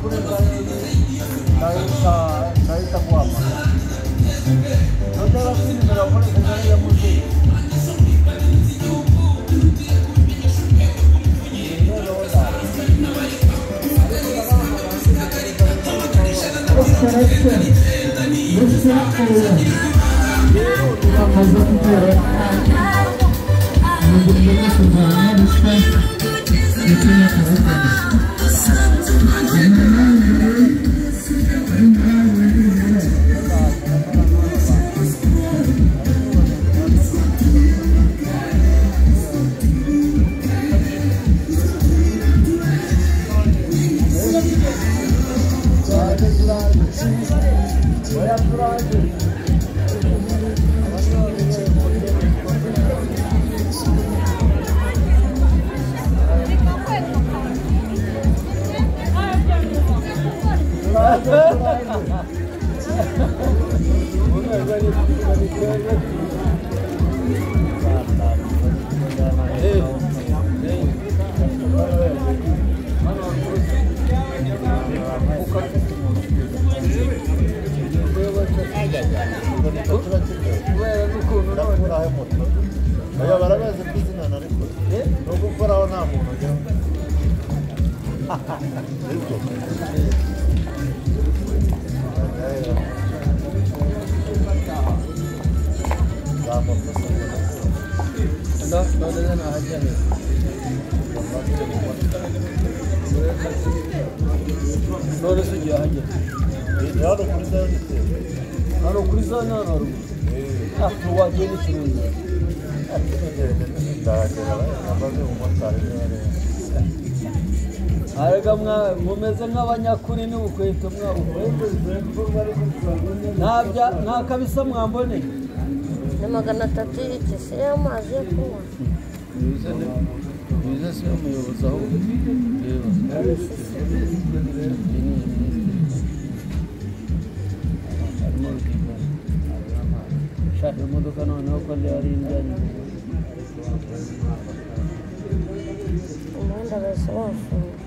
kuri ndahita kuhama notera kwinjira muri gari ya muzehe mumeze nk'abanyakuri n'ubukweto mwabo nta kabisa mwambone ni 300 y'ikisi y'amazi yo kunywa bize se umuyobozi aho shaka imodoka noneho ko ari indani umuhanda bose wafunga